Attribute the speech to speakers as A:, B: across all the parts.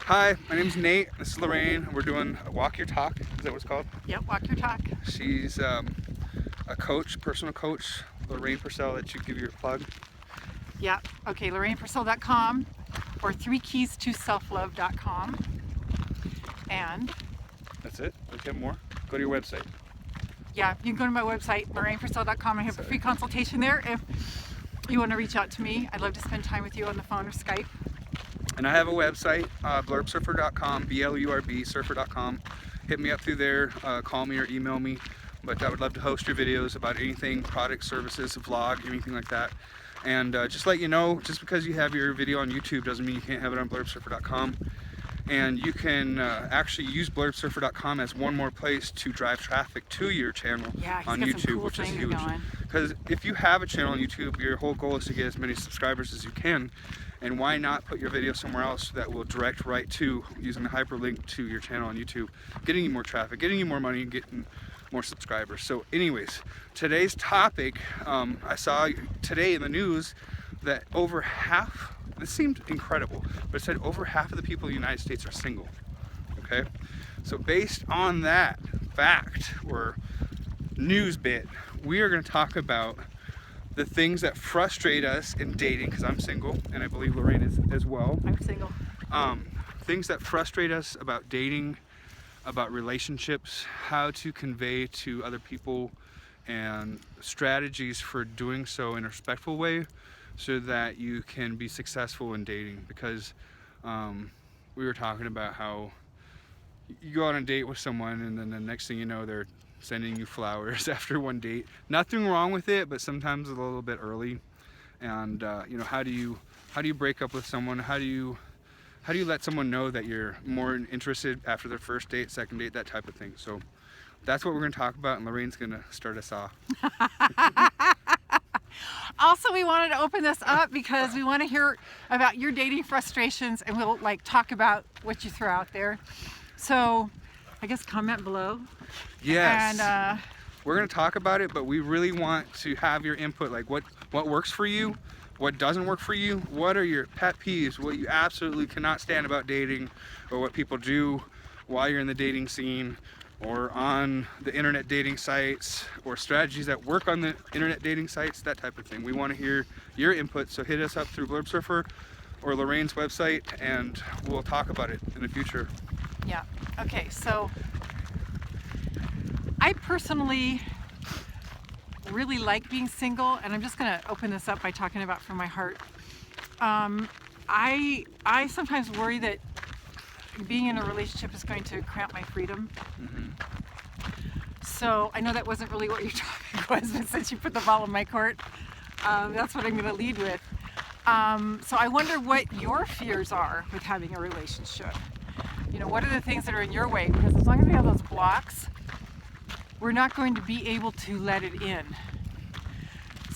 A: Hi, my name's Nate. This is Lorraine. We're doing Walk Your Talk. Is that what it's called?
B: Yep, Walk Your Talk.
A: She's a coach, personal coach. Lorraine Purcell, that you give your plug.
B: Yeah, okay, LorrainePurcell.com or 3keys2selflove.com. And
A: That's it. Let's get more. Go to your website.
B: yeah, you can go to my website, LorrainePurcell.com. I have a free consultation there if you want to reach out to me. I'd love to spend time with you on the phone or Skype.
A: And I have a website, blurbsurfer.com, B-L-U-R-B, surfer.com. Hit me up through there, call me or email me. But I would love to host your videos about anything, products, services, a vlog, anything like that. And just let you know, just because you have your video on YouTube doesn't mean you can't have it on blurbsurfer.com. And you can actually use blurbsurfer.com as one more place to drive traffic to your channel on YouTube,
B: cool
A: which is
B: things
A: huge.
B: going.
A: Because if you have a channel on YouTube, your whole goal is to get as many subscribers as you can. And why not put your video somewhere else that will direct right to, using a hyperlink to your channel on YouTube, getting you more traffic, getting you more money, getting more subscribers. So anyways, today's topic, I saw today in the news that over half, this seemed incredible, but it said over half of the people in the United States are single. Okay, so based on that fact or news bit, we are going to talk about the things that frustrate us in dating, because I'm single and I believe Lorraine is as well.
B: I'm single.
A: Things that frustrate us about dating, about relationships, how to convey to other people, and strategies for doing so in a respectful way so that you can be successful in dating. Because we were talking about how you go on a date with someone and then the next thing you know they're sending you flowers after one date. Nothing wrong with it, but sometimes a little bit early. And you know, how do you break up with someone? How do you let someone know that you're more interested after their first date, second date, that type of thing? So that's what we're going to talk about, and Lorraine's going to start us off.
B: Also, we wanted to open this up because we want to hear about your dating frustrations, and we'll talk about what you throw out there. So I guess comment below.
A: Yes.
B: And
A: we're going to talk about it, but we really want to have your input, like what works for you, what doesn't work for you, what are your pet peeves, what you absolutely cannot stand about dating, or what people do while you're in the dating scene or on the internet dating sites, or strategies that work on the internet dating sites, that type of thing. We want to hear your input, so hit us up through Blurb Surfer or Lorraine's website, and we'll talk about it in the future.
B: yeah, okay, so I personally really like being single, and I'm just going to open this up by talking about from my heart. I sometimes worry that being in a relationship is going to cramp my freedom. So I know that wasn't really what your topic was, but since you put the ball in my court, that's what I'm going to lead with. So I wonder what your fears are with having a relationship. You know, what are the things that are in your way? Because as long as we have those blocks, we're not going to be able to let it in.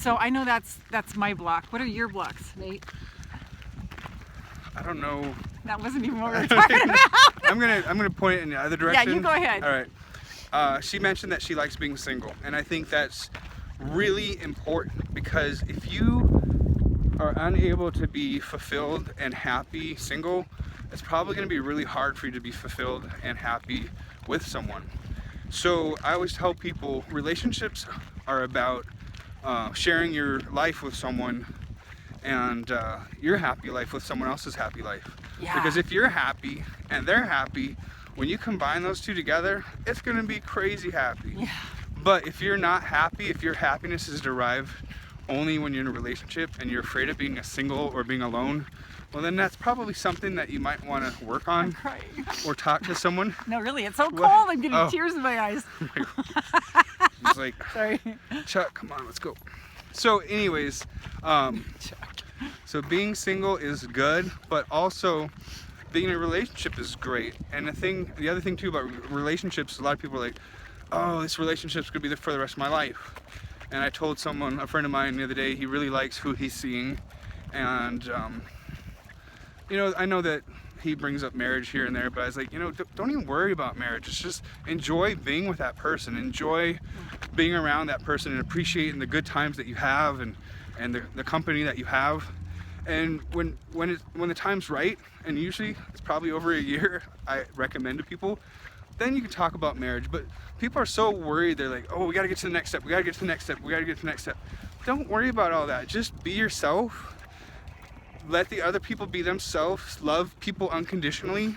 B: So I know that's my block. What are your blocks, Nate?
A: I don't know.
B: That wasn't even what we were talking about.
A: I'm gonna point it in the other direction.
B: Yeah, you go ahead.
A: All right. She mentioned that she likes being single, and I think that's really important, because if you are unable to be fulfilled and happy single, it's probably going to be really hard for you to be fulfilled and happy with someone. So I always tell people relationships are about sharing your life with someone and your happy life with someone else's happy life.
B: Yeah.
A: Because if you're happy and they're happy, when you combine those two together, it's going to be crazy happy.
B: Yeah.
A: But if you're not happy, if your happiness is derived only when you're in a relationship and you're afraid of being a single or being alone, well, then that's probably something that you might want to work on.
B: I'm crying.
A: Or talk to someone.
B: No, really, it's so cold.
A: What?
B: I'm getting tears in my eyes.
A: It's like,
B: Sorry.
A: Chuck, come on, let's go. So anyways, so being single is good, but also being in a relationship is great. And the other thing too about relationships, a lot of people are like, oh, this relationship's gonna be there for the rest of my life. And I told someone, a friend of mine the other day, he really likes who he's seeing. And you know, I know that he brings up marriage here and there, but I was like, you know, don't even worry about marriage. It's just enjoy being with that person, enjoy being around that person, and appreciating the good times that you have and the company that you have. And when the time's right, and usually it's probably over a year, I recommend to people, then you can talk about marriage. But people are so worried. They're like, oh, we got to get to the next step. We got to get to the next step. We got to get to the next step. Don't worry about all that. Just be yourself. Let the other people be themselves. Love people unconditionally.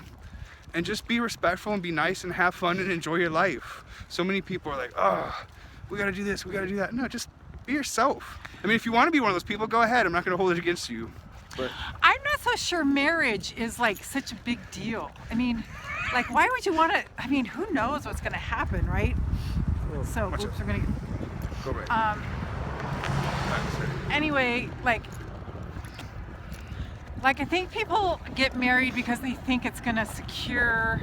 A: And just be respectful and be nice and have fun and enjoy your life. So many people are like, oh, we got to do this. We got to do that. No, just be yourself. I mean, if you want to be one of those people, go ahead. I'm not going to hold it against you. But
B: I'm not so sure marriage is like such a big deal. I mean, like, why would you want to? I mean, who knows what's going to happen, right? So, oops, we're going to
A: go right.
B: Anyway, like I think people get married because they think it's going to secure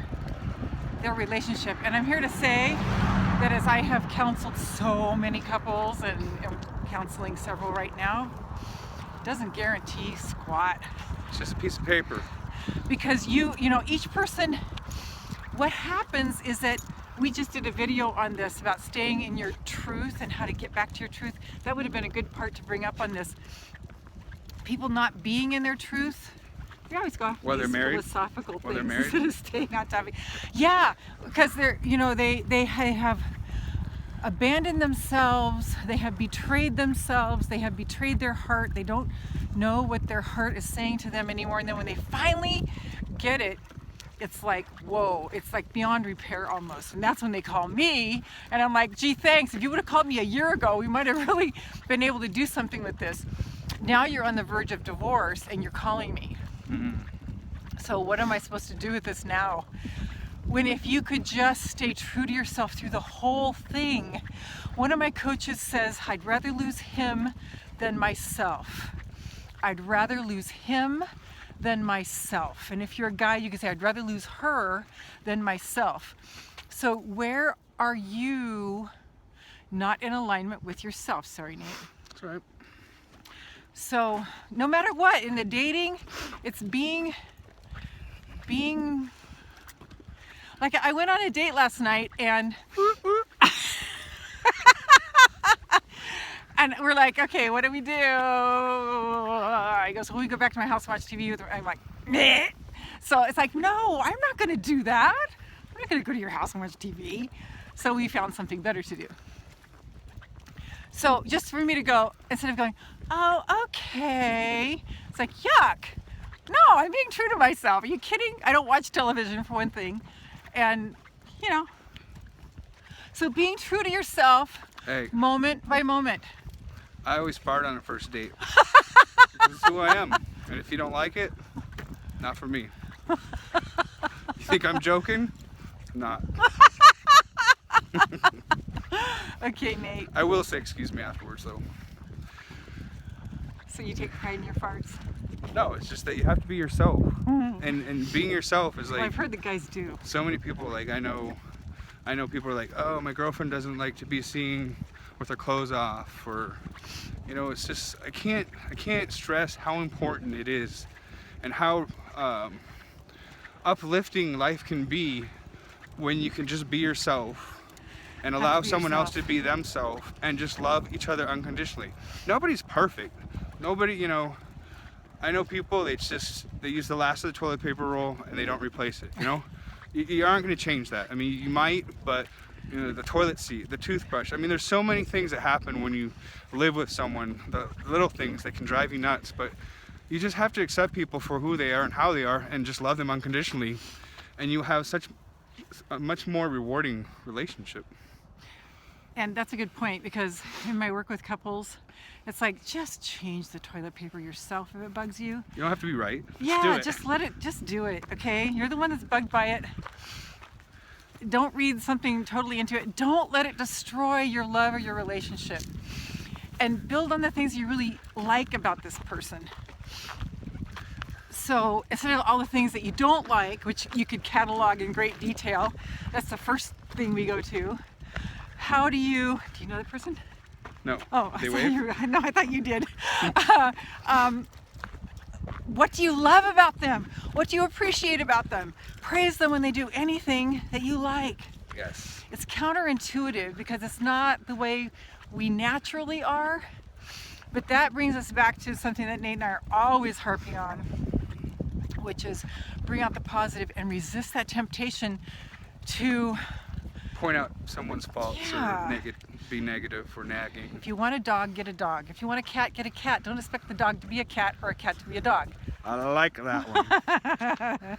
B: their relationship. And I'm here to say that as I have counseled so many couples and am counseling several right now, it doesn't guarantee squat.
A: It's just a piece of paper.
B: Because you know, each person, what happens is that we just did a video on this about staying in your truth and how to get back to your truth. That would have been a good part to bring up on this. People not being in their truth. We always go off these philosophical things instead of staying on topic. Yeah, because they're, you know, they have abandoned themselves. They have betrayed themselves. They have betrayed their heart. They don't know what their heart is saying to them anymore. And then when they finally get it, it's like, whoa, it's like beyond repair almost. And that's when they call me. And I'm like, gee, thanks. If you would have called me a year ago, we might have really been able to do something with this. Now you're on the verge of divorce and you're calling me.
A: Mm-hmm.
B: So what am I supposed to do with this now? When if you could just stay true to yourself through the whole thing. One of my coaches says, I'd rather lose him than myself. I'd rather lose him than myself. And if you're a guy, you can say, I'd rather lose her than myself. So where are you not in alignment with yourself? Sorry, Nate.
A: That's right.
B: So no matter what, in the dating, it's being like, I went on a date last night and and we're like, okay, what do we do? He goes, well, we go back to my house and watch TV with her. I'm like, meh. So it's like, no, I'm not going to do that. I'm not going to go to your house and watch TV. So we found something better to do. So just for me to go, instead of going, oh, okay, it's like, yuck. No, I'm being true to myself. Are you kidding? I don't watch television, for one thing. And, you know, so being true to yourself,
A: hey,
B: moment by moment.
A: I always fart on a first date. This is who I am. And if you don't like it, not for me. You think I'm joking? Not.
B: Okay, Nate.
A: I will say excuse me afterwards, though.
B: So you take pride in your farts?
A: No, it's just that you have to be yourself.
B: Mm-hmm.
A: And being yourself is like...
B: Well, I've heard the guys do.
A: So many people, like, I know people are like, oh, my girlfriend doesn't like to be seen with her clothes off, or, you know, it's just, I can't stress how important it is and how uplifting life can be when you can just be yourself and allow someone else to be themselves and just love each other unconditionally. Nobody's perfect. Nobody, you know, I know people, they use the last of the toilet paper roll and they don't replace it, you know? You aren't going to change that. I mean, you might, but, you know, the toilet seat, the toothbrush. I mean, there's so many things that happen when you live with someone, the little things that can drive you nuts, but you just have to accept people for who they are and how they are and just love them unconditionally, and you have such a much more rewarding relationship.
B: And that's a good point, because in my work with couples, it's like, just change the toilet paper yourself if it bugs you.
A: You don't have to be right.
B: Just do it, okay? You're the one that's bugged by it. Don't read something totally into it. Don't let it destroy your love or your relationship. And build on the things you really like about this person. So instead of all the things that you don't like, which you could catalog in great detail, that's the first thing we go to. How do you know the person?
A: No.
B: Oh,
A: they wave?
B: No, I thought you did. What do you love about them? What do you appreciate about them? Praise them when they do anything that you like.
A: Yes.
B: It's counterintuitive because it's not the way we naturally are, But that brings us back to something that Nate and I are always harping on, which is bring out the positive and resist that temptation to
A: Point out someone's faults
B: Yeah.
A: or be negative or nagging.
B: if you want a dog, get a dog. If you want a cat, get a cat. Don't expect the dog to be a cat or a cat to be a dog.
A: I like that one.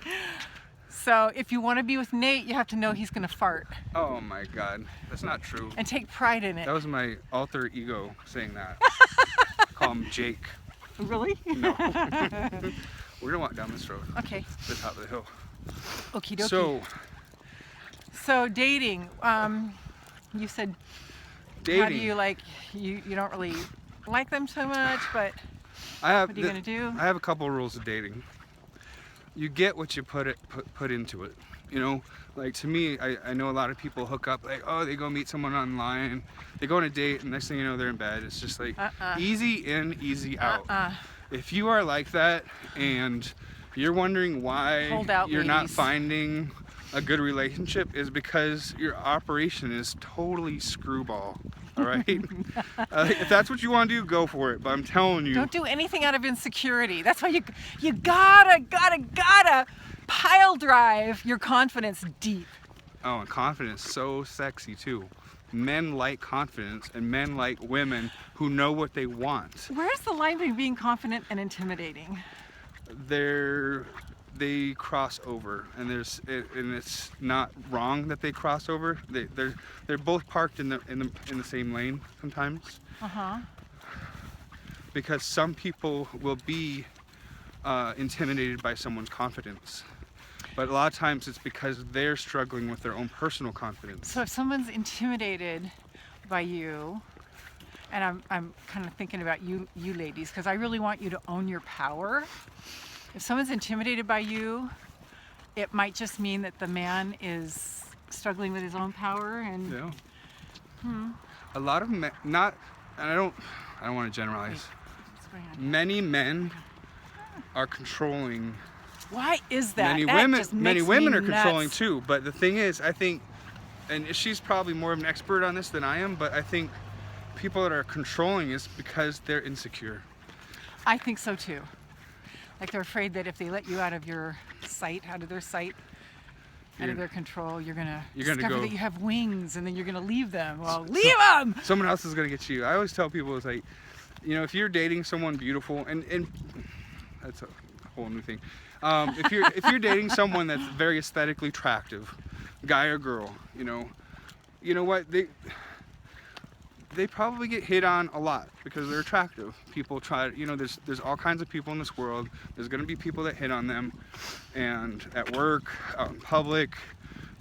B: So if you want to be with Nate, you have to know he's going to fart
A: Oh my God, that's not true.
B: and take pride in it.
A: That was my alter ego saying that. Call him Jake.
B: Really?
A: No. We're gonna walk down this road,
B: Okay.
A: the top of the hill.
B: Okie dokie.
A: So
B: So dating. You said
A: dating.
B: how do you like you don't really like them so much, but
A: I have.
B: what are you gonna do?
A: I have a couple of rules of dating. You get what you put into it. You know, like to me, I know a lot of people hook up like, oh, they go meet someone online, they go on a date, and next thing you know, they're in bed. It's just like easy in, easy out. If you are like that and you're wondering why
B: Hold out,
A: you're not
B: ladies.
A: finding a good relationship, is because your operation is totally screwball. All right. If that's what you want to do, go for it. But I'm telling you,
B: Don't do anything out of insecurity. That's why you gotta pile drive your confidence deep.
A: oh, and confidence, so sexy too. Men like confidence, and men like women who know what they want.
B: Where's the line between being confident and intimidating?
A: They cross over, and it's not wrong that they cross over. They're both parked in the same lane sometimes. Because some people will be intimidated by someone's confidence, but a lot of times it's because they're struggling with their own personal confidence.
B: So if someone's intimidated by you, and I'm kind of thinking about you ladies, because I really want you to own your power. If someone's intimidated by you, it might just mean that the man is struggling with his own power, and
A: Yeah. A lot of men, not, and I don't want to generalize.
B: what's going on?
A: Many men are controlling.
B: Why is that?
A: Many
B: That
A: women,
B: just
A: many
B: makes
A: women
B: me
A: are controlling
B: nuts.
A: too. But the thing is, I think, and she's probably more of an expert on this than I am, but I think people that are controlling is because they're insecure.
B: I think so too. Like they're afraid that if they let you out of your sight, out of their sight, out of their control, you're gonna discover
A: go-
B: that you have wings, and then you're gonna leave them. Well, leave them.
A: Someone else is gonna get you. I always tell people, it's like, you know, if you're dating someone beautiful, and that's a whole new thing. If you're dating someone that's very aesthetically attractive, guy or girl, you know what, they probably get hit on a lot because they're attractive. People try, you know, there's all kinds of people in this world. There's gonna be people that hit on them, and at work, out in public,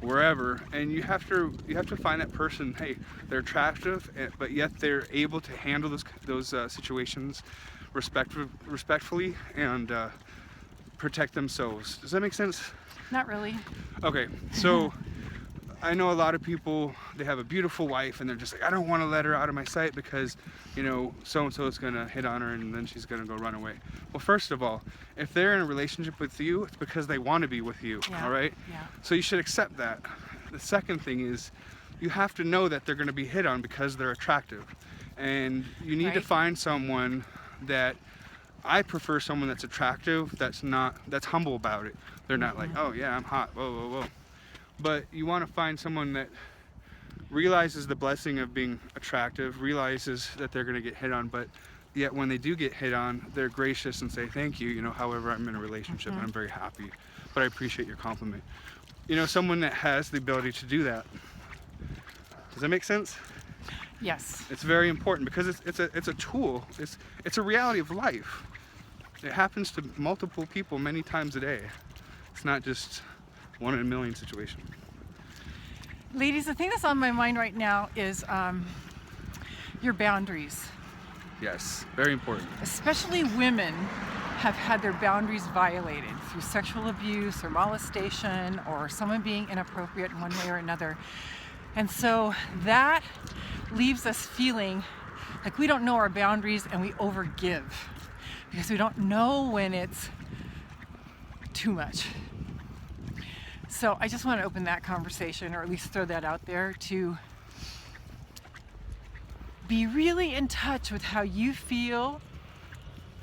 A: wherever. And you have to find that person. Hey, they're attractive, but yet they're able to handle those situations respectfully and protect themselves. Does that make sense?
B: Not really.
A: Okay, so I know a lot of people, they have a beautiful wife and they're just like, I don't want to let her out of my sight because, you know, so-and-so is going to hit on her and then she's going to go run away. Well, first of all, if they're in a relationship with you, it's because they want to be with you,
B: Yeah,
A: all right?
B: yeah.
A: So you should accept that. The second thing is you have to know that they're going to be hit on because they're attractive. And you need to
B: Right.
A: find someone that, I prefer someone that's attractive, that's humble about it. They're not like, oh yeah, I'm hot, whoa, whoa, whoa. But you want to find someone that realizes the blessing of being attractive, realizes that they're going to get hit on, but yet when they do get hit on, they're gracious and say, thank you, you know, however, I'm in a relationship and I'm very happy, but I appreciate your compliment. You know, someone that has the ability to do that. Does that make sense?
B: Yes.
A: It's very important because it's a tool. It's a reality of life. It happens to multiple people many times a day. It's not just one in a million situation.
B: Ladies, the thing that's on my mind right now is your boundaries.
A: Yes, very important.
B: Especially women have had their boundaries violated through sexual abuse or molestation or someone being inappropriate in one way or another. And so that leaves us feeling like we don't know our boundaries and we overgive because we don't know when it's too much. So I just want to open that conversation, or at least throw that out there to be really in touch with how you feel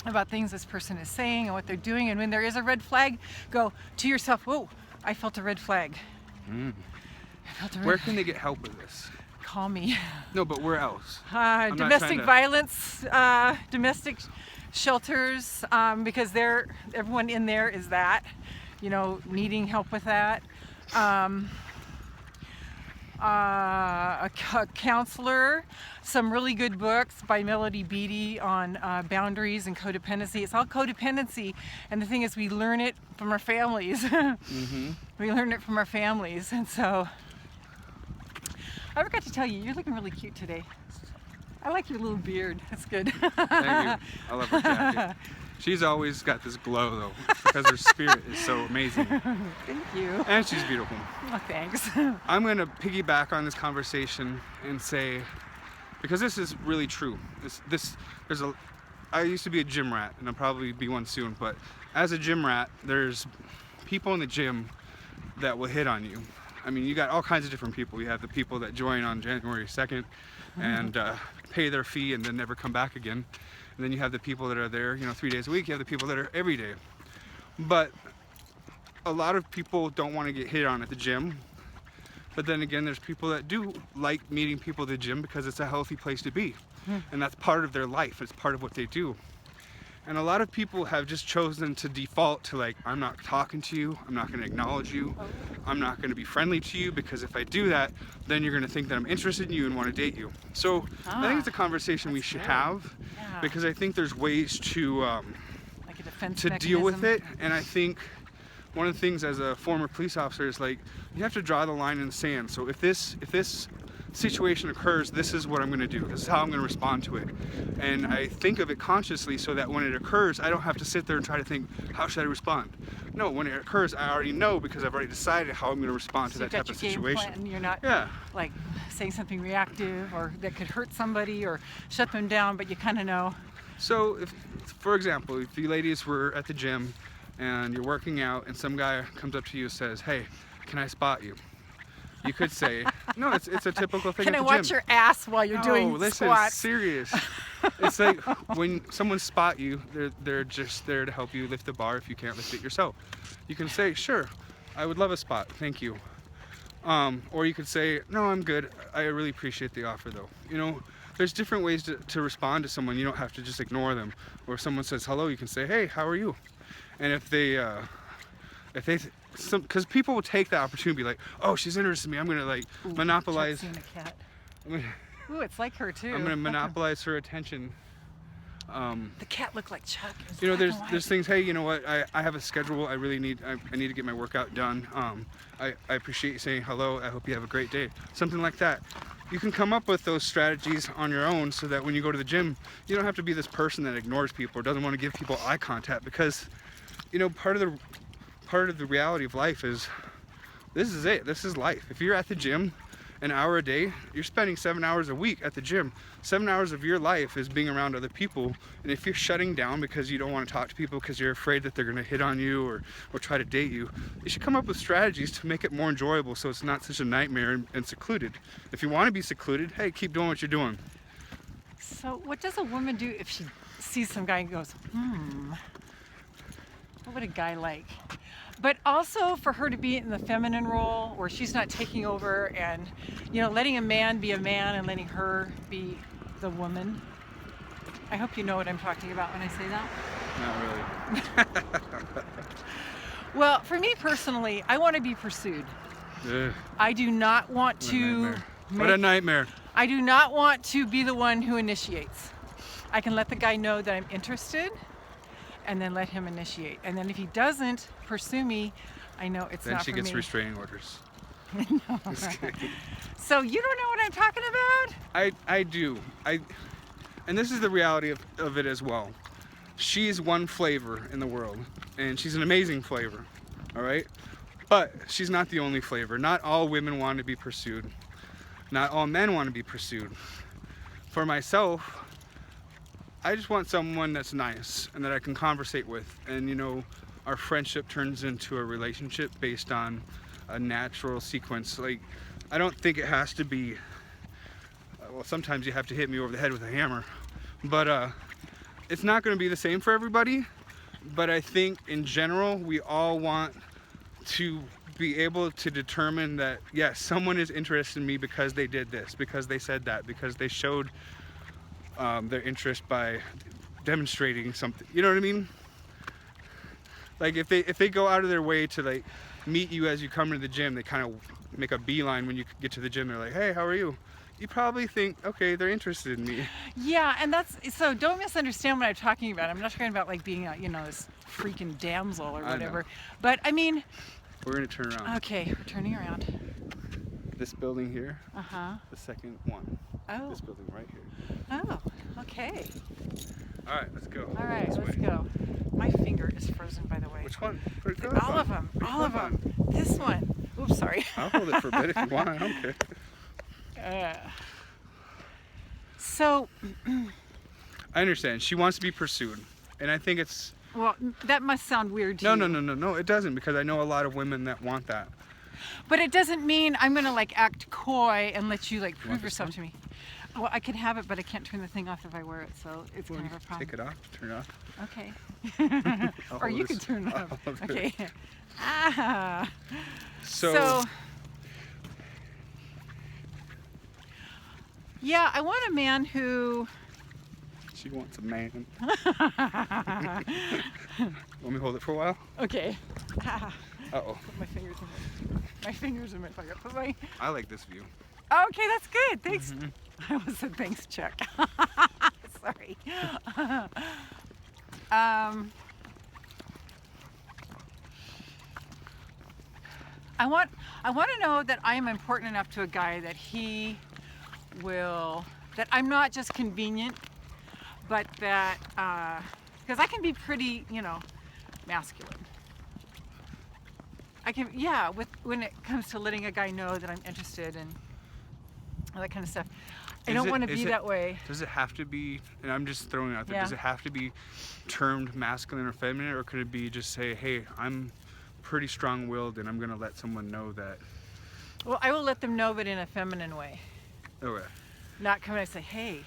B: about things this person is saying and what they're doing. And when there is a red flag, go to yourself, whoa, I felt a red flag. I felt a red
A: Where can they get help with this?
B: Call me.
A: No, but where else? I'm not
B: Domestic
A: trying to-
B: violence, domestic shelters, because everyone in there is that, needing help with that. A counselor, some really good books by Melody Beattie on boundaries and codependency. It's all codependency, and the thing is, we learn it from our families. We learn it from our families, and so I forgot to tell you, you're looking really cute today. I like your little beard. That's good.
A: Thank you. I love her jacket. She's always got this glow though, because her spirit is so amazing.
B: Thank you.
A: And she's beautiful.
B: Oh, thanks.
A: I'm going to piggyback on this conversation and say, because this is really true. I used to be a gym rat, and I'll probably be one soon, but as a gym rat, there's people in the gym that will hit on you. I mean, you got all kinds of different people. You have the people that join on January 2nd and pay their fee and then never come back again. And then you have the people that are there, 3 days a week. You have the people that are every day. But a lot of people don't want to get hit on at the gym. But then again, there's people that do like meeting people at the gym because it's a healthy place to be. And that's part of their life. It's part of what they do. And a lot of people have just chosen to default to like, I'm not talking to you, I'm not going to acknowledge you, I'm not going to be friendly to you, because if I do that, then you're going to think that I'm interested in you and want to date you. So I think it's a conversation we should have, because I think there's ways to
B: Like a defense
A: to deal with
B: mechanism.
A: it. And I think one of the things as a former police officer is like, you have to draw the line in the sand. So if this situation occurs, this is what I'm going to do. This is how I'm going to respond to it. And I think of it consciously so that when it occurs, I don't have to sit there and try to think, how should I respond? No, when it occurs, I already know, because I've already decided how I'm going to respond to
B: So
A: that type of
B: you've got your game
A: situation.
B: plan. You're not
A: Yeah.
B: like saying something reactive or that could hurt somebody or shut them down, but you kind of know.
A: So, for example, if you ladies were at the gym and you're working out and some guy comes up to you and says, hey, can I spot you? You could say, no, it's a typical thing
B: Can
A: at
B: I
A: the
B: watch
A: gym.
B: your ass while you're
A: No,
B: doing
A: listen,
B: squats?
A: serious. It's like when someone spot you, they're just there to help you lift the bar if you can't lift it yourself. You can say, sure, I would love a spot, thank you. Or you could say, no, I'm good. I really appreciate the offer though. There's different ways to respond to someone. You don't have to just ignore them. Or if someone says hello, you can say, hey, how are you? And if they because people will take the opportunity to be like, oh, she's interested in me, I'm gonna like monopolize.
B: Chuck's seen a cat. Ooh, it's like her too.
A: I'm gonna monopolize her attention.
B: The cat looked like Chuck. It was
A: You know,
B: black and white.
A: there's things. Hey, you know what? I have a schedule. I really need. I need to get my workout done. I appreciate you saying hello. I hope you have a great day. Something like that. You can come up with those strategies on your own, so that when you go to the gym, you don't have to be this person that ignores people or doesn't want to give people eye contact, because, part of the reality of life is, this is it. This is life. If you're at the gym an hour a day, you're spending 7 hours a week at the gym. 7 hours of your life is being around other people. And if you're shutting down because you don't want to talk to people because you're afraid that they're going to hit on you or try to date you, you should come up with strategies to make it more enjoyable, so it's not such a nightmare and secluded. If you want to be secluded, hey, keep doing what you're doing.
B: So what does a woman do if she sees some guy and goes, what would a guy like? But also for her to be in the feminine role where she's not taking over and, letting a man be a man and letting her be the woman. I hope you know what I'm talking about when I say that.
A: Not really.
B: Well, for me personally, I want to be pursued.
A: Ugh,
B: I do not want
A: what a
B: to
A: nightmare. What a nightmare.
B: I do not want to be the one who initiates. I can let the guy know that I'm interested and then let him initiate. And then if he doesn't pursue me, I know it's
A: Then
B: not
A: she
B: for
A: gets
B: me.
A: restraining orders. Just kidding.
B: So you don't know what I'm talking about?
A: I do. And this is the reality of it as well. She's one flavor in the world, and she's an amazing flavor, all right? But she's not the only flavor. Not all women want to be pursued. Not all men want to be pursued. For myself, I just want someone that's nice and that I can conversate with. And, our friendship turns into a relationship based on a natural sequence. Like, I don't think it has to be well, sometimes you have to hit me over the head with a hammer, but it's not going to be the same for everybody. But I think in general, we all want to be able to determine that, yes, someone is interested in me because they did this, because they said that, because they showed their interest by demonstrating something. You know what I mean? Like if they go out of their way to like meet you as you come to the gym, they kind of make a beeline when you get to the gym. They're like, hey, how are you? You probably think, okay, they're interested in me.
B: Yeah, and that's, so don't misunderstand what I'm talking about. I'm not talking about like being a, this freaking damsel or whatever. But I mean,
A: we're gonna turn around.
B: Okay, we're turning around.
A: This building here.
B: Uh-huh.
A: The second one.
B: Oh.
A: This building right here.
B: Oh, okay.
A: All right, let's go.
B: All right, let's go. My finger is frozen, by the way.
A: Which one?
B: All of them. All of them. This one. Oops, sorry.
A: I'll hold it for a bit if you want. I don't care.
B: So.
A: I understand. She wants to be pursued, and I think it's.
B: Well, that must sound weird to you.
A: No, it doesn't, because I know a lot of women that want that.
B: But it doesn't mean I'm gonna like act coy and let you like prove yourself to me. Well, I can have it, but I can't turn the thing off if I wear it, so it's kind of a problem.
A: Take it off, turn it off.
B: Okay. Or
A: hold
B: you
A: this.
B: can turn it off.
A: I'll do
B: Okay.
A: it.
B: So. Yeah, I want a man who.
A: She wants a man. Want me to hold it for a while?
B: Okay.
A: Uh-oh.
B: Put my fingers in my fingers in my pocket. Put my.
A: I like this view.
B: Okay, that's good. Thanks. I almost said thanks, Chuck. Sorry. I want to know that I am important enough to a guy that he will, that I'm not just convenient, but that, because I can be pretty, masculine. I can, yeah, when it comes to letting a guy know that I'm interested and all that kind of stuff. I don't want to be that way.
A: Does it have to be, and I'm just throwing it out there,
B: Yeah.
A: does it have to be termed masculine or feminine, or could it be just say, hey, I'm pretty strong-willed and I'm going to let someone know that?
B: Well, I will let them know, but in a feminine way.
A: Okay.
B: Not come and say, hey,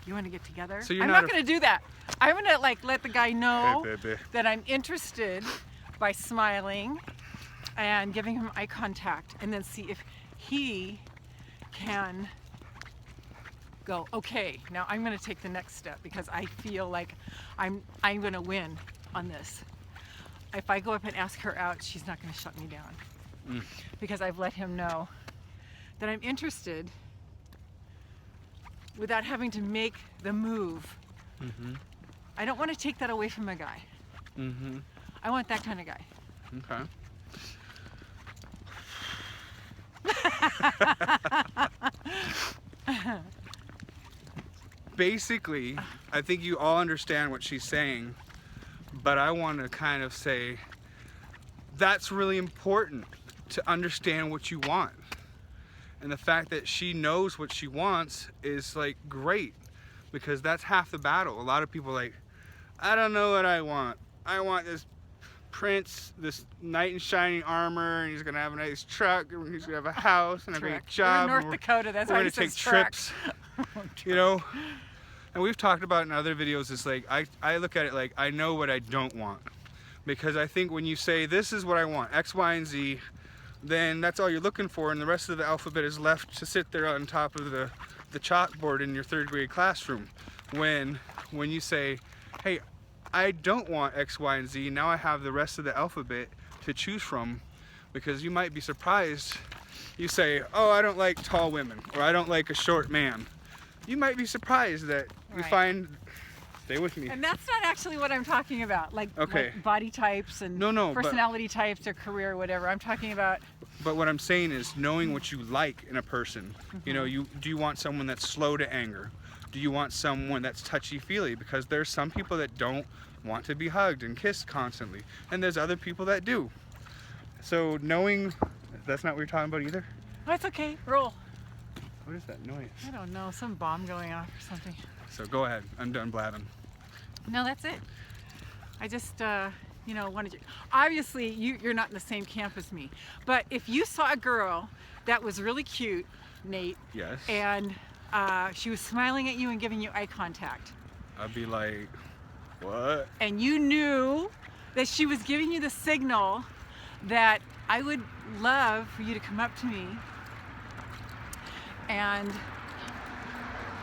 B: you want to get together?
A: So you're
B: I'm not going to do that. I'm going to like let the guy know
A: Hey, baby.
B: that I'm interested by smiling and giving him eye contact, and then see if he can go, okay, now I'm going to take the next step because I feel like I'm going to win on this. If I go up and ask her out, she's not going to shut me down because I've let him know that I'm interested without having to make the move. I don't want to take that away from a guy. I want that kind of guy.
A: Okay. Basically, I think you all understand what she's saying, but I want to kind of say that's really important to understand what you want. And the fact that she knows what she wants is like great, because that's half the battle. A lot of people are like, I don't know what I want. I want this prince, this knight in shining armor, and he's gonna have a nice truck, and he's gonna have a house and a great job.
B: We're in North Dakota, that's
A: we're
B: why
A: gonna
B: he
A: take
B: says truck.
A: trips. You know? And we've talked about in other videos, it's like, I look at it like, I know what I don't want. Because I think when you say, this is what I want, X, Y, and Z, then that's all you're looking for, and the rest of the alphabet is left to sit there on top of the chalkboard in your third grade classroom. When you say, hey, I don't want X, Y, and Z, now I have the rest of the alphabet to choose from, because you might be surprised. You say, oh, I don't like tall women, or I don't like a short man. You might be surprised that you find, stay with me.
B: And that's not actually what I'm talking about, like body types and personality types or career or whatever. I'm talking about.
A: But what I'm saying is knowing what you like in a person. You know, do you want someone that's slow to anger? Do you want someone that's touchy-feely? Because there's some people that don't want to be hugged and kissed constantly, and there's other people that do. So knowing, that's not what you're talking about either?
B: Oh, it's okay, roll.
A: What is that noise?
B: I don't know, some bomb going off or something.
A: So go ahead, I'm done blabbing.
B: No, that's it. I just, wanted you. Obviously, you're not in the same camp as me, but if you saw a girl that was really cute, Nate,
A: Yes.
B: and she was smiling at you and giving you eye contact.
A: I'd be like, what?
B: And you knew that she was giving you the signal that I would love for you to come up to me and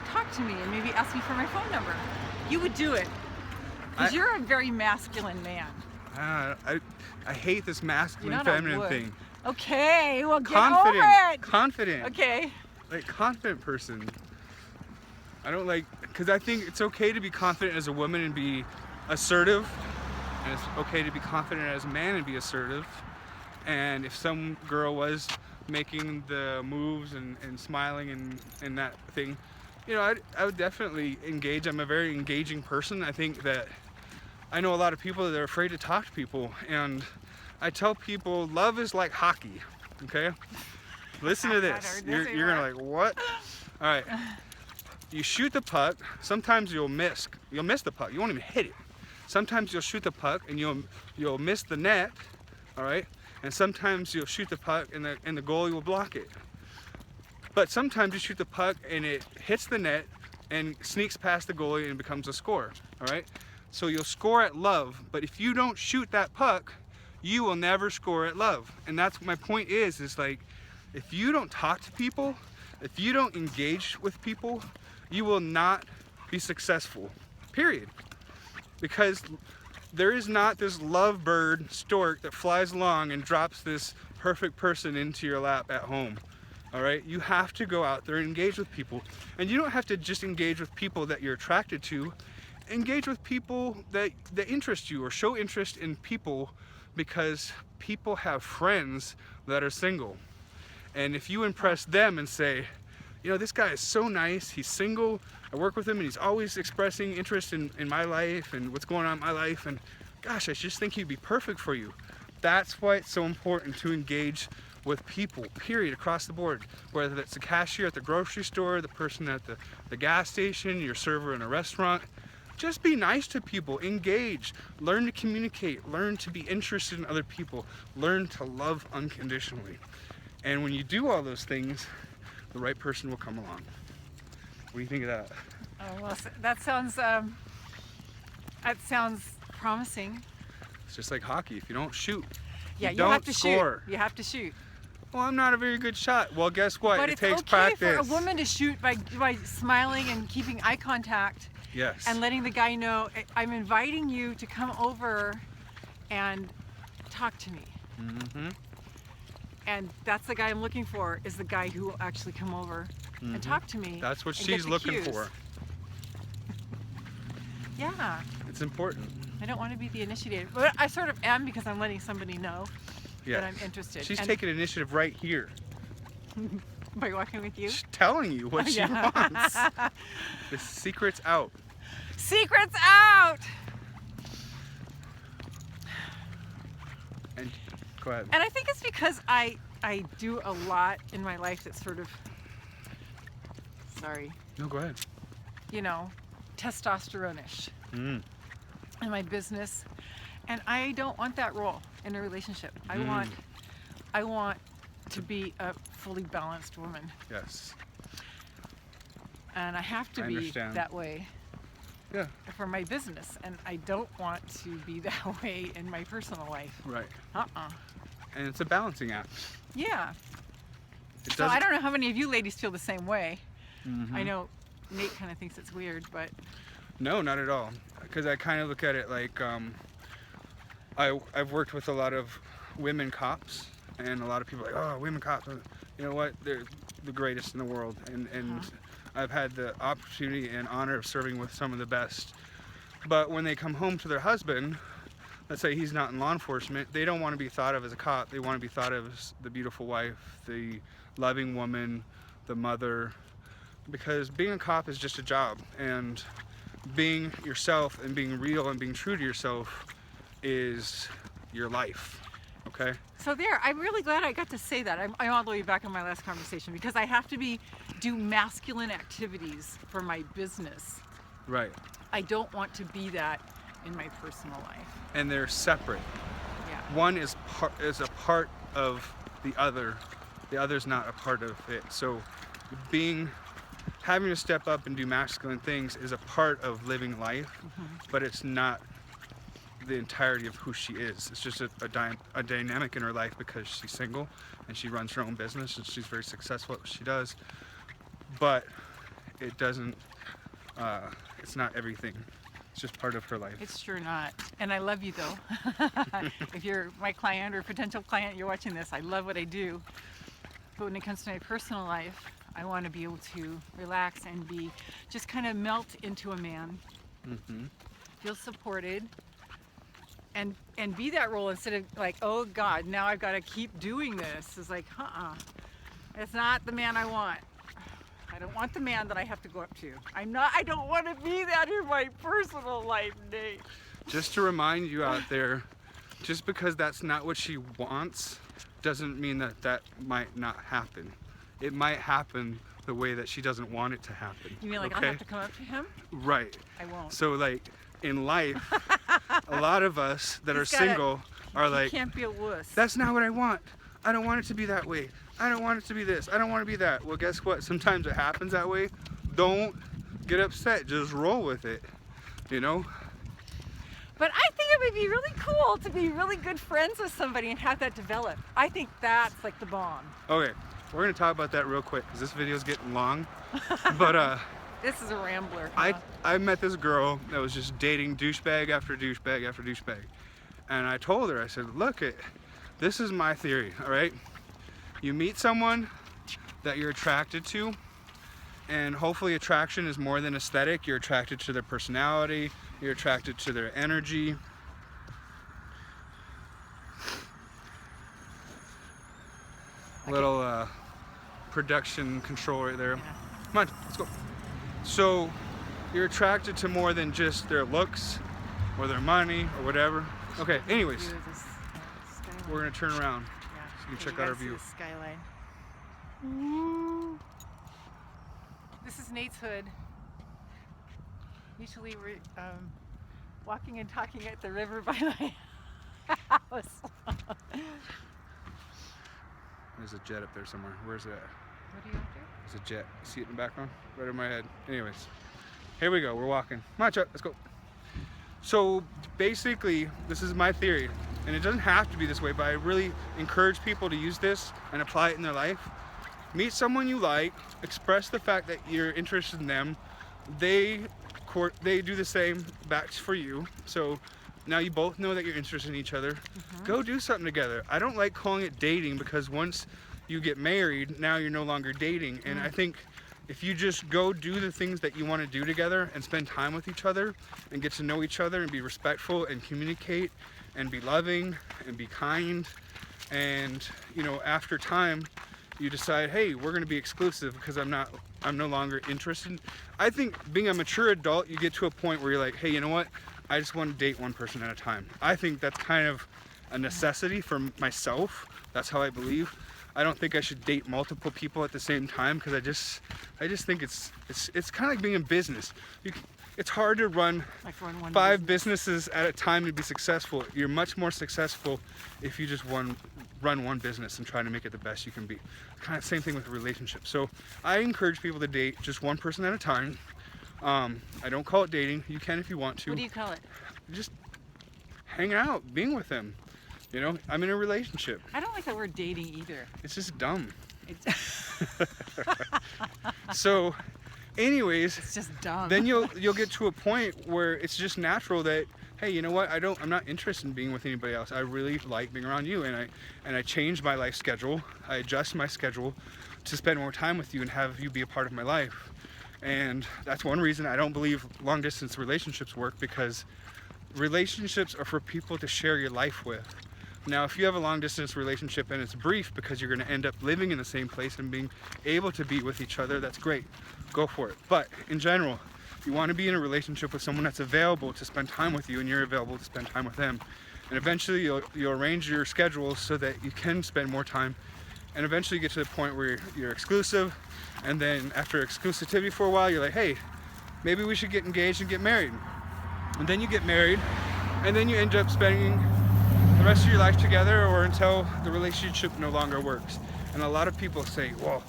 B: talk to me and maybe ask me for my phone number. You would do it. Because you're a very masculine man.
A: I hate this masculine
B: You're not
A: feminine
B: a wood.
A: thing.
B: Okay, well, get
A: Confident.
B: over it.
A: Confident.
B: Okay.
A: Like, confident person. I don't like, because I think it's okay to be confident as a woman and be assertive. And it's okay to be confident as a man and be assertive. And if some girl was making the moves and smiling and that thing, you know, I would definitely engage. I'm a very engaging person. I think that I know a lot of people that are afraid to talk to people. And I tell people, love is like hockey, okay? Listen to this. You're gonna like, what? All right. You shoot the puck. Sometimes you'll miss the puck. You won't even hit it. Sometimes you'll shoot the puck and you'll miss the net, all right? And sometimes you'll shoot the puck and the goalie will block it. But sometimes you shoot the puck and it hits the net and sneaks past the goalie and becomes a score, all right? So you'll score at love, but if you don't shoot that puck, you will never score at love. And that's what my point is like, if you don't talk to people, if you don't engage with people, you will not be successful, period. Because there is not this lovebird stork that flies along and drops this perfect person into your lap at home. All right, you have to go out there and engage with people. And you don't have to just engage with people that you're attracted to. Engage with people that interest you, or show interest in people, because people have friends that are single. And if you impress them and say, you know, this guy is so nice, he's single, I work with him and he's always expressing interest in my life and what's going on in my life, and gosh, I just think he'd be perfect for you. That's why it's so important to engage with people, period, across the board. Whether that's the cashier at the grocery store, the person at the gas station, your server in a restaurant. Just be nice to people, engage, learn to communicate, learn to be interested in other people, learn to love unconditionally. And when you do all those things, the right person will come along. What do you think of that?
B: Oh, well, that sounds promising.
A: It's just like hockey. If you don't shoot,
B: Yeah,
A: you
B: you have
A: don't
B: to
A: score.
B: shoot. You have to shoot.
A: Well, I'm not a very good shot. Well, guess what?
B: But
A: It
B: it's
A: takes
B: okay
A: practice.
B: for a woman to shoot by smiling and keeping eye contact.
A: Yes.
B: And letting the guy know, I'm inviting you to come over and talk to me.
A: Mm-hmm.
B: And that's the guy I'm looking for, is the guy who will actually come over and talk to me.
A: That's what
B: and get
A: she's
B: the
A: looking
B: cues.
A: for.
B: Yeah.
A: It's important.
B: I don't want to be the initiator, but I sort of am, because I'm letting somebody know
A: Yeah.
B: that I'm interested.
A: She's
B: And
A: taking initiative right here.
B: by walking with you.
A: She's telling you what she
B: Yeah.
A: wants. The secret's out.
B: Secrets out!
A: And go ahead.
B: And I think it's because I do a lot in my life that's sort of, sorry,
A: No, go ahead.
B: you know, testosterone-ish
A: Mm.
B: in my business. And I don't want that role in a relationship. I want to be a fully balanced woman.
A: Yes.
B: And I have to
A: I
B: be
A: understand.
B: that way
A: Yeah.
B: for my business. And I don't want to be that way in my personal life.
A: Right.
B: Uh-uh.
A: And it's a balancing act.
B: Yeah.
A: It
B: So I
A: doesn't-
B: don't know how many of you ladies feel the same way.
A: Mhm.
B: I know Nate kind of thinks it's weird, but
A: No, not at all. Because I kind of look at it like I've worked with a lot of women cops, and a lot of people are like, oh, women cops. You know what? They're the greatest in the world, and I've had the opportunity and honor of serving with some of the best. But when they come home to their husband, let's say he's not in law enforcement, they don't want to be thought of as a cop. They want to be thought of as the beautiful wife, the loving woman, the mother. Because being a cop is just a job, and being yourself and being real and being true to yourself is your life. Okay?
B: so there, I'm really glad I got to say that. I'm all the way back in my last conversation, because I have to do masculine activities for my business.
A: Right.
B: I don't want to be that in my personal life.
A: And they're separate.
B: Yeah.
A: One is a part of the other. The other's not a part of it. So being having to step up and do masculine things is a part of living life, but it's not the entirety of who she is. It's just a dynamic in her life because she's single and she runs her own business and she's very successful at what she does. But it doesn't, it's not everything. It's just part of her life.
B: It's sure not. And I love you though. If you're my client or potential client, you're watching this, I love what I do. But when it comes to my personal life, I want to be able to relax and be, just kind of melt into a man, feel supported, and be that role instead of like, oh God, now I've got to keep doing this. It's like, it's not the man I want. I don't want the man that I have to go up to. I don't want to be that in my personal life, Nate.
A: Just to remind you out there, just because that's not what she wants, doesn't mean that that might not happen. It might happen the way that she doesn't want it to happen.
B: You mean like
A: okay?
B: I'll have to come up to him?
A: Right.
B: I won't.
A: So like in life, a lot of us that are single are like,
B: can't be a wuss.
A: that's not what I want. I don't want it to be that way. I don't want it to be this. I don't want to be that. Well, guess what? Sometimes it happens that way. Don't get upset. Just roll with it, you know?
B: But I think it would be really cool to be really good friends with somebody and have that develop. I think that's like the bomb.
A: Okay, we're going to talk about that real quick because this video is getting long. But
B: this is a rambler. Huh?
A: I met this girl that was just dating douchebag after douchebag after douchebag. And I told her, I said, look, this is my theory, all right? You meet someone that you're attracted to, and hopefully attraction is more than aesthetic. You're attracted to their personality, you're attracted to their energy. Little production control right there.
B: Yeah.
A: Come on, let's go. So you're attracted to more than just their looks or their money or whatever. Okay, anyways, we're gonna turn around so you can check out our view.
B: The skyline. This is Nate's hood. Usually we're walking and talking at the river by my house.
A: There's a jet up there somewhere. Where's that?
B: What are you up to?
A: There's a jet. See it in the background? Right in my head. Anyways, here we go. We're walking. Come on, Chuck. Let's go. So basically, this is my theory, and it doesn't have to be this way, but I really encourage people to use this and apply it in their life. Meet someone you like, express the fact that you're interested in them. They do the same back for you. So now you both know that you're interested in each other. Go do something together. I don't like calling it dating because once you get married, now you're no longer dating. And I think if you just go do the things that you want to do together and spend time with each other and get to know each other and be respectful and communicate and be loving and be kind, and you know, after time you decide, hey, we're going to be exclusive because I'm no longer interested. I think being a mature adult, you get to a point where you're like, hey, you know what? I just want to date one person at a time. I think that's kind of a necessity for myself. That's how I believe. I don't think I should date multiple people at the same time because I just think it's kind of like being in business. It's hard to run
B: Like one
A: 5 businesses at a time to be successful. You're much more successful if you just run one business and try to make it the best you can be. Kind of same thing with a relationship. So I encourage people to date just one person at a time. I don't call it dating. You can if you want to.
B: What do you call it?
A: Just hanging out, being with them. You know, I'm in a relationship.
B: I don't like the word dating either.
A: It's just dumb.
B: It's,
A: So anyways,
B: it's just dumb.
A: then you'll get to a point where it's just natural that, hey, you know what, I'm not interested in being with anybody else. I really like being around you, and I change my life schedule. I adjust my schedule to spend more time with you and have you be a part of my life. And that's one reason I don't believe long distance relationships work, because relationships are for people to share your life with. Now, if you have a long distance relationship and it's brief because you're going to end up living in the same place and being able to be with each other, that's great. Go for it. But in general, you want to be in a relationship with someone that's available to spend time with you and you're available to spend time with them. And eventually you'll arrange your schedules so that you can spend more time, and eventually get to the point where you're exclusive. And then after exclusivity for a while, you're like, hey, maybe we should get engaged and get married. And then you get married, and then you end up spending the rest of your life together, or until the relationship no longer works. And a lot of people say, well,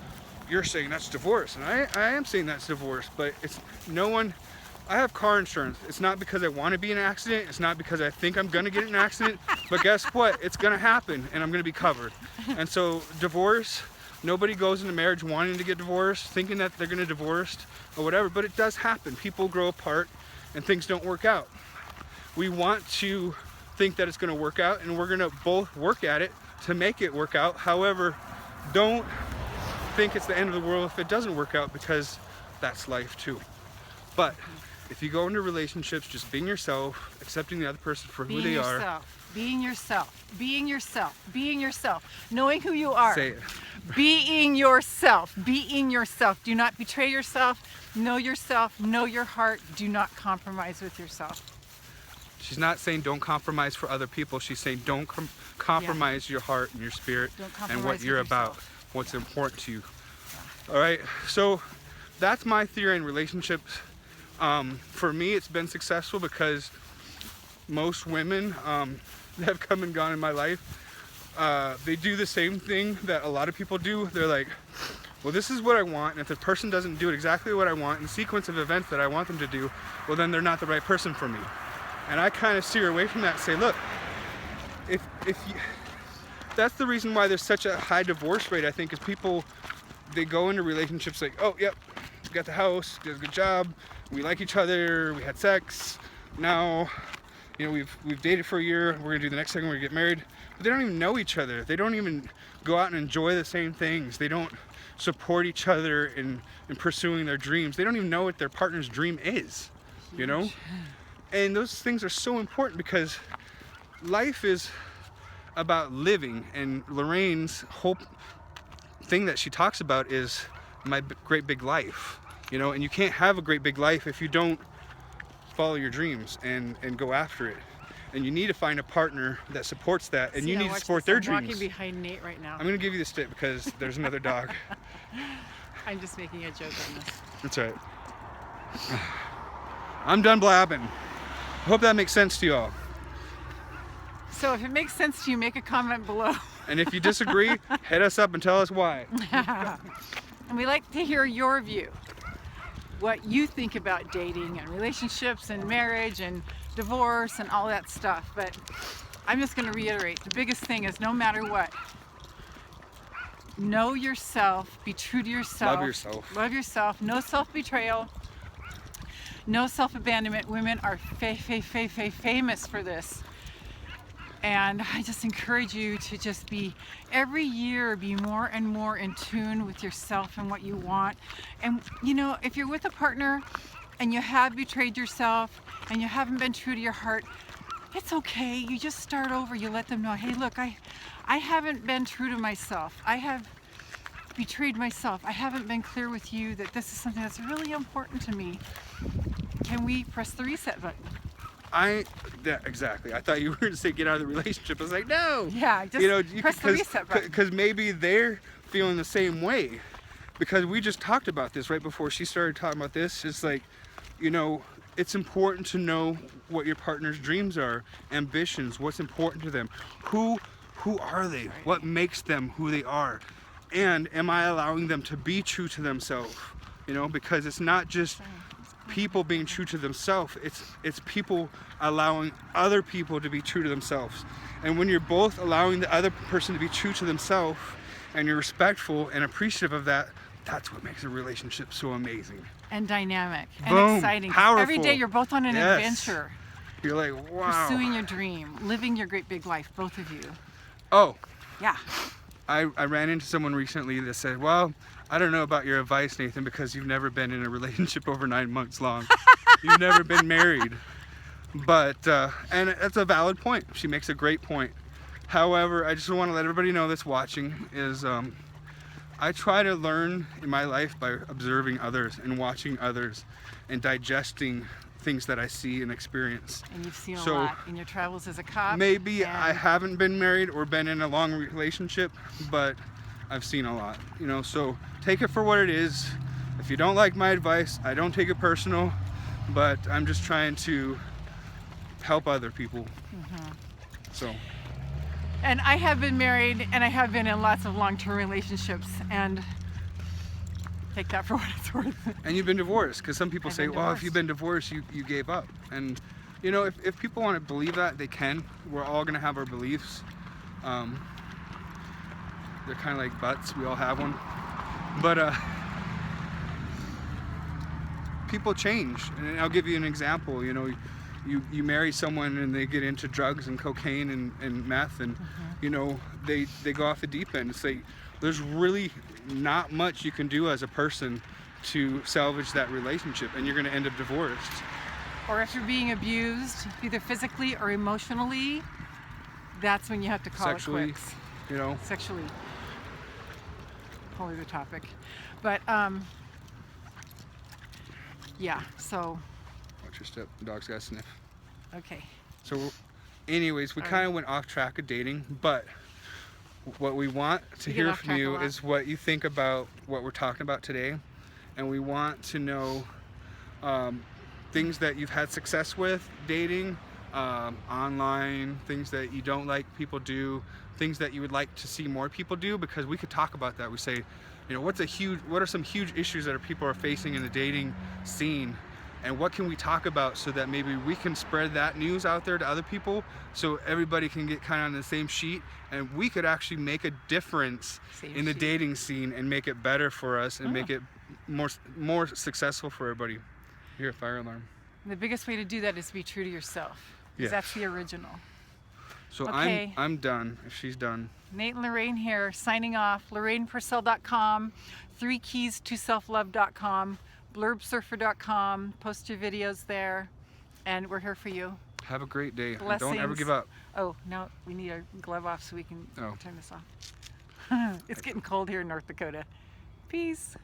A: you're saying that's divorce, and I am saying that's divorce, but it's no one. I have car insurance. It's not because I want to be in an accident. It's not because I think I'm gonna get in an accident. But guess what? It's gonna happen, and I'm gonna be covered. And so divorce, nobody goes into marriage wanting to get divorced, thinking that they're gonna get divorced or whatever. But it does happen. People grow apart, and things don't work out. We want to think that it's gonna work out, and we're gonna both work at it to make it work out. However, don't think it's the end of the world if it doesn't work out, because that's life too. But if you go into relationships just being yourself, accepting the other person for who they are.
B: Being yourself, being yourself, being yourself, knowing who you are.
A: Say it.
B: Being yourself, being yourself. Do not betray yourself. Know yourself, know your heart. Do not compromise with yourself.
A: She's not saying don't compromise for other people. She's saying don't compromise your heart and your spirit and what you're about, what's important to you. All right, so that's my theory in relationships. For me, it's been successful because most women that have come and gone in my life, they do the same thing that a lot of people do. They're like, well, this is what I want, and if the person doesn't do exactly what I want in the sequence of events that I want them to do, well, then they're not the right person for me. And I kind of steer away from that and say, look, if you, that's the reason why there's such a high divorce rate, I think, is people, they go into relationships like, oh, yep, we got the house, did a good job, we like each other, we had sex, now, you know, we've dated for a year, we're gonna do the next thing, we're gonna get married. But they don't even know each other. They don't even go out and enjoy the same things. They don't support each other in pursuing their dreams. They don't even know what their partner's dream is, you know? And those things are so important because life is about living, and Lorraine's whole thing that she talks about is my great big life, you know, and you can't have a great big life if you don't follow your dreams and go after it. And you need to find a partner that supports that, and you need to support their dreams.
B: I'm walking behind Nate right now.
A: I'm going to give you the stick because there's another dog.
B: I'm just making a joke on this.
A: That's right. I'm done blabbing. I hope that makes sense to you all.
B: So if it makes sense to you, make a comment below.
A: And if you disagree, hit us up and tell us why.
B: And we like to hear your view. What you think about dating and relationships and marriage and divorce and all that stuff. But I'm just going to reiterate, the biggest thing is no matter what, know yourself, be true to yourself.
A: Love yourself.
B: Love yourself. No self-betrayal. No self-abandonment. Women are famous for this. And I just encourage you to just be, every year, be more and more in tune with yourself and what you want. And you know, if you're with a partner and you have betrayed yourself and you haven't been true to your heart, it's okay. You just start over. You let them know, hey, look, I haven't been true to myself. I have betrayed myself. I haven't been clear with you that this is something that's really important to me. Can we press the reset button?
A: Yeah, exactly. I thought you were going to say get out of the relationship. I was like, no.
B: Yeah, just press the reset button.
A: Because maybe they're feeling the same way. Because we just talked about this right before she started talking about this. It's like, you know, it's important to know what your partner's dreams are, ambitions, what's important to them. Who are they? What makes them who they are? And am I allowing them to be true to themselves? You know, because it's not just people being true to themselves, it's people allowing other people to be true to themselves. And when you're both allowing the other person to be true to themselves and you're respectful and appreciative of that, that's what makes a relationship so amazing
B: and dynamic and
A: Boom.
B: exciting.
A: Powerful.
B: Every day you're both on an adventure.
A: You're like, wow.
B: Pursuing your dream, living your great big life, both of you.
A: Oh,
B: yeah.
A: I ran into someone recently that said, well, I don't know about your advice, Nathan, because you've never been in a relationship over 9 months long. You've never been married. But, and that's a valid point. She makes a great point. However, I just want to let everybody know that's watching is I try to learn in my life by observing others and watching others and digesting things that I see and experience.
B: And you've seen a lot in your travels as a cop.
A: Maybe I haven't been married or been in a long relationship, but I've seen a lot, you know, so take it for what it is. If you don't like my advice, I don't take it personal, but I'm just trying to help other people. So.
B: And I have been married and I have been in lots of long-term relationships, and Take that for what it's worth.
A: And you've been divorced, because some people
B: I've
A: say,
B: been
A: well, if
B: divorced.
A: you've been divorced, you gave up. And you know, if people want to believe that, they can. We're all going to have our beliefs. They're kind of like butts. We all have one. But people change. And I'll give you an example. You know, you marry someone and they get into drugs and cocaine and meth, and you know, they go off the deep end. It's like there's really not much you can do as a person to salvage that relationship, and you're going to end up divorced.
B: Or if you're being abused, either physically or emotionally, that's when you have to call
A: Sexually,
B: it quits.
A: you know.
B: Sexually. Whole other topic. But yeah, so
A: Watch your step. The dog's got a sniff.
B: okay.
A: So anyways, we
B: All
A: kind
B: right.
A: of went off track of dating, but what we want to
B: We get
A: hear
B: off
A: from
B: track a
A: you
B: lot.
A: is what you think about what we're talking about today. And we want to know things that you've had success with dating, online, things that you don't like people do, things that you would like to see more people do, because we could talk about that. We say, you know, what are some huge issues that people are facing in the dating scene, and what can we talk about so that maybe we can spread that news out there to other people, so everybody can get kind of on the same sheet, and we could actually make a difference
B: Same
A: in the
B: sheet.
A: dating scene and make it better for us and make it more successful for everybody. You hear a fire alarm.
B: The biggest way to do that is to be true to yourself. Because
A: Yeah.
B: that's the original.
A: So
B: Okay.
A: I'm done. If she's done.
B: Nate&Lorraine here, signing off. LorrainePurcell.com, 3keystoselflove.com, blurbsurfer.com. Post your videos there, and we're here for you.
A: Have a great day. And don't ever
B: Blessings.
A: give up.
B: Oh, no, we need our glove off so we can
A: Oh.
B: turn this off. It's getting cold here in North Dakota. Peace.